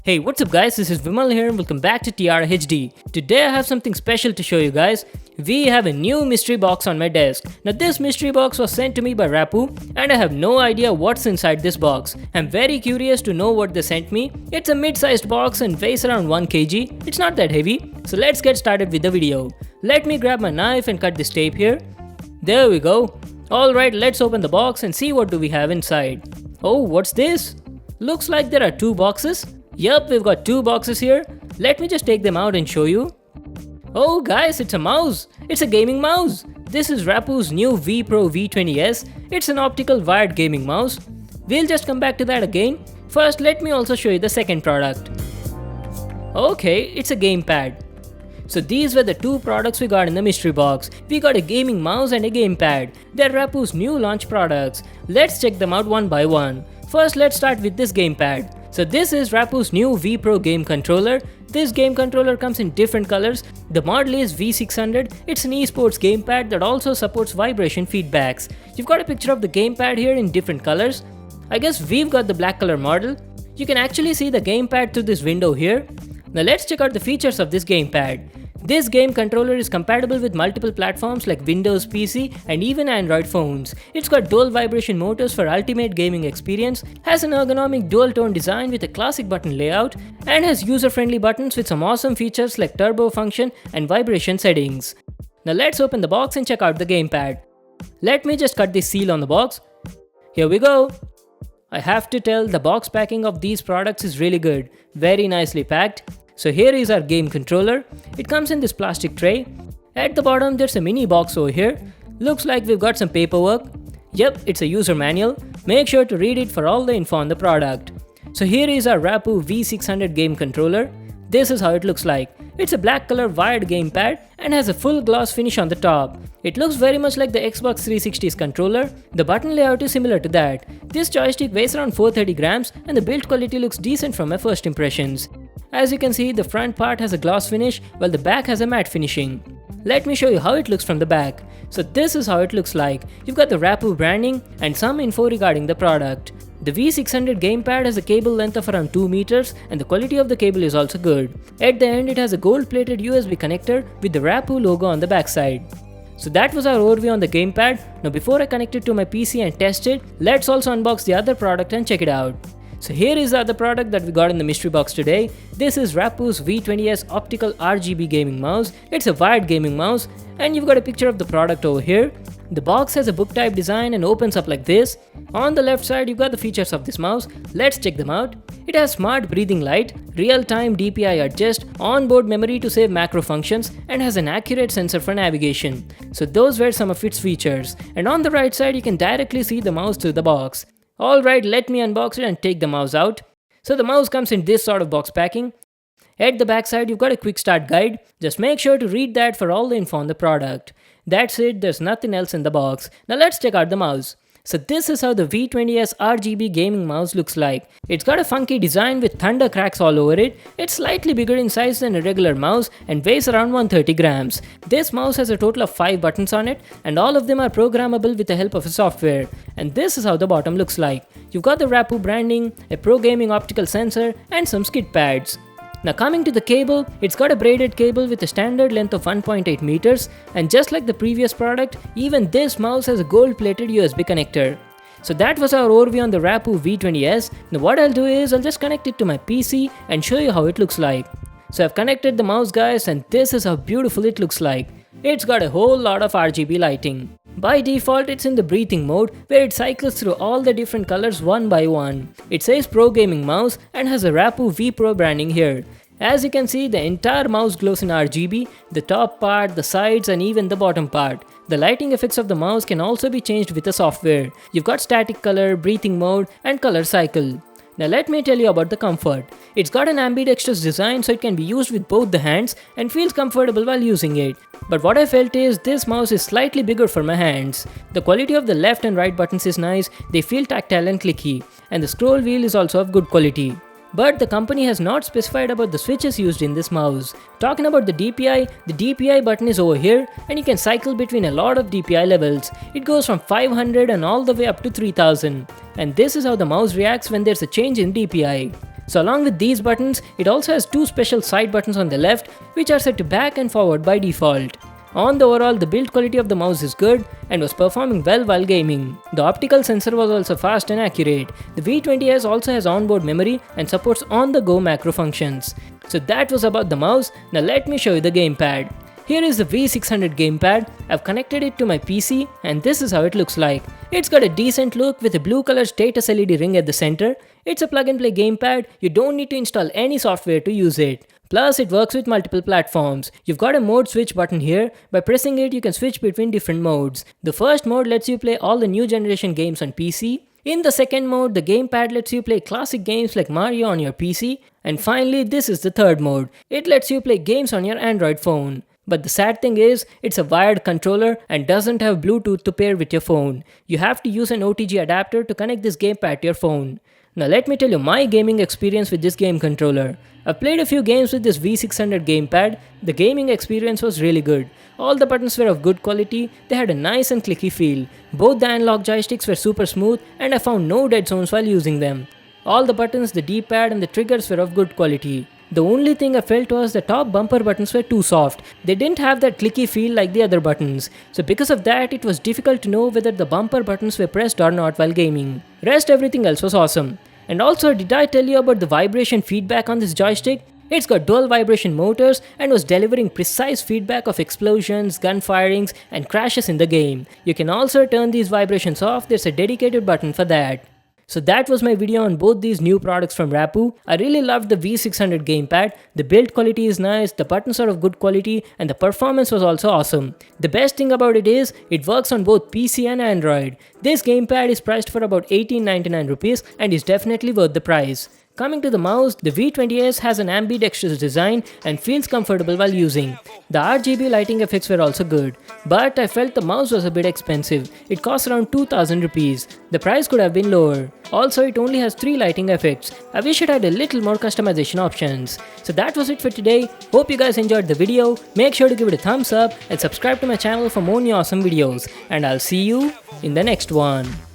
Hey, what's up guys, this is Vimal here and welcome back to TRHD. Today I have something special to show you guys. We have a new mystery box on my desk. Now this mystery box was sent to me by Rapoo and I have no idea what's inside this box. I'm very curious to know what they sent me. It's a mid-sized box and weighs around 1 kg. It's not that heavy. So let's get started with the video. Let me grab my knife and cut this tape here. There we go. Alright, let's open the box and see what do we have inside. Oh, what's this? Looks like there are two boxes. Yup, we've got two boxes here. Let me just take them out and show you. Oh guys, it's a mouse. It's a gaming mouse. This is Rapoo's new V Pro V20S. It's an optical wired gaming mouse. We'll just come back to that again. First, let me also show you the second product. Okay, it's a Gamepad. So these were the two products we got in the mystery box. We got a gaming mouse and a gamepad. They're Rapoo's new launch products. Let's check them out one by one. First, let's start with this gamepad. So this is Rapoo's new V Pro game controller. This game controller comes in different colors. The model is V600. It's an esports gamepad that also supports vibration feedbacks. You've got a picture of the gamepad here in different colors. I guess we've got the black color model. You can actually see the gamepad through this window here. Now let's check out the features of this gamepad. This game controller is compatible with multiple platforms like Windows PC and even Android phones. It's got dual vibration motors for ultimate gaming experience, has an ergonomic dual tone design with a classic button layout, and has user-friendly buttons with some awesome features like turbo function and vibration settings. Now let's open the box and check out the gamepad. Let me just cut this seal on the box. Here we go. I have to tell, the box packing of these products is really good. Very nicely packed. So here is our game controller. It comes in this plastic tray. At the bottom there's a mini box over here. Looks like we've got some paperwork. Yep, it's a user manual. Make sure to read it for all the info on the product. So here is our Rapoo V600 game controller. This is how it looks like. It's a black color wired gamepad and has a full gloss finish on the top. It looks very much like the Xbox 360's controller. The button layout is similar to that. This joystick weighs around 430 grams and the build quality looks decent from my first impressions. As you can see, the front part has a gloss finish while the back has a matte finishing. Let me show you how it looks from the back. So this is how it looks like. You've got the Rapoo branding and some info regarding the product. The V600 gamepad has a cable length of around 2 meters and the quality of the cable is also good. At the end it has a gold plated USB connector with the Rapoo logo on the backside. So that was our overview on the gamepad. Now before I connect it to my PC and test it, let's also unbox the other product and check it out. So here is the other product that we got in the mystery box today. This is Rapoo's V20S optical RGB gaming mouse. It's a wired gaming mouse and you've got a picture of the product over here. The box has a book type design and opens up like this. On the left side you've got the features of this mouse. Let's check them out. It has smart breathing light, real-time DPI adjust, onboard memory to save macro functions, and has an accurate sensor for navigation. So those were some of its features. And on the right side you can directly see the mouse through the box. Alright, let me unbox it and take the mouse out. So the mouse comes in this sort of box packing. At the back side you've got a quick start guide. Just make sure to read that for all the info on the product. That's it, there's nothing else in the box. Now let's check out the mouse. So this is how the V20S RGB gaming mouse looks like. It's got a funky design with thunder cracks all over it. It's slightly bigger in size than a regular mouse and weighs around 130 grams. This mouse has a total of 5 buttons on it and all of them are programmable with the help of a software. And this is how the bottom looks like. You've got the Rapoo branding, a pro gaming optical sensor and some skid pads. Now coming to the cable, it's got a braided cable with a standard length of 1.8 meters and just like the previous product, even this mouse has a gold plated USB connector. So that was our overview on the Rapoo V20S. Now what I'll do is I'll just connect it to my PC and show you how it looks like. So I've connected the mouse guys and this is how beautiful it looks like. It's got a whole lot of RGB lighting. By default it's in the breathing mode where it cycles through all the different colors one by one. It says Pro Gaming Mouse and has a Rapoo V Pro branding here. As you can see, the entire mouse glows in RGB, the top part, the sides and even the bottom part. The lighting effects of the mouse can also be changed with the software. You've got static color, breathing mode and color cycle. Now let me tell you about the comfort. It's got an ambidextrous design so it can be used with both the hands and feels comfortable while using it. But what I felt is this mouse is slightly bigger for my hands. The quality of the left and right buttons is nice, they feel tactile and clicky, and the scroll wheel is also of good quality. But the company has not specified about the switches used in this mouse. Talking about the DPI button is over here and you can cycle between a lot of DPI levels. It goes from 500 and all the way up to 3000. And this is how the mouse reacts when there's a change in DPI. So along with these buttons, it also has two special side buttons on the left which are set to back and forward by default. On the overall, the build quality of the mouse is good and was performing well while gaming. The optical sensor was also fast and accurate. The V20S also has onboard memory and supports on-the-go macro functions. So that was about the mouse. Now let me show you the gamepad. Here is the V600 gamepad. I've connected it to my PC and this is how it looks like. It's got a decent look with a blue color status LED ring at the center. It's a plug and play gamepad. You don't need to install any software to use it. Plus, it works with multiple platforms. You've got a mode switch button here. By pressing it, you can switch between different modes. The first mode lets you play all the new generation games on PC. In the second mode, the gamepad lets you play classic games like Mario on your PC. And finally, this is the third mode. It lets you play games on your Android phone. But the sad thing is, it's a wired controller and doesn't have Bluetooth to pair with your phone. You have to use an OTG adapter to connect this gamepad to your phone. Now let me tell you my gaming experience with this game controller. I've played a few games with this V600 gamepad. The gaming experience was really good. All the buttons were of good quality, they had a nice and clicky feel. Both the analog joysticks were super smooth and I found no dead zones while using them. All the buttons, the D-pad and the triggers were of good quality. The only thing I felt was the top bumper buttons were too soft. They didn't have that clicky feel like the other buttons. So because of that, it was difficult to know whether the bumper buttons were pressed or not while gaming. Rest everything else was awesome. And also, did I tell you about the vibration feedback on this joystick? It's got dual vibration motors and was delivering precise feedback of explosions, gun firings and crashes in the game. You can also turn these vibrations off, there's a dedicated button for that. So that was my video on both these new products from Rapoo. I really loved the V600 gamepad. The build quality is nice, the buttons are of good quality and the performance was also awesome. The best thing about it is, it works on both PC and Android. This gamepad is priced for about 1899 rupees and is definitely worth the price. Coming to the mouse, the V20S has an ambidextrous design and feels comfortable while using. The RGB lighting effects were also good, but I felt the mouse was a bit expensive. It cost around 2000 rupees. The price could have been lower. Also, it only has 3 lighting effects. I wish it had a little more customization options. So that was it for today. Hope you guys enjoyed the video. Make sure to give it a thumbs up and subscribe to my channel for more new awesome videos. And I'll see you in the next one.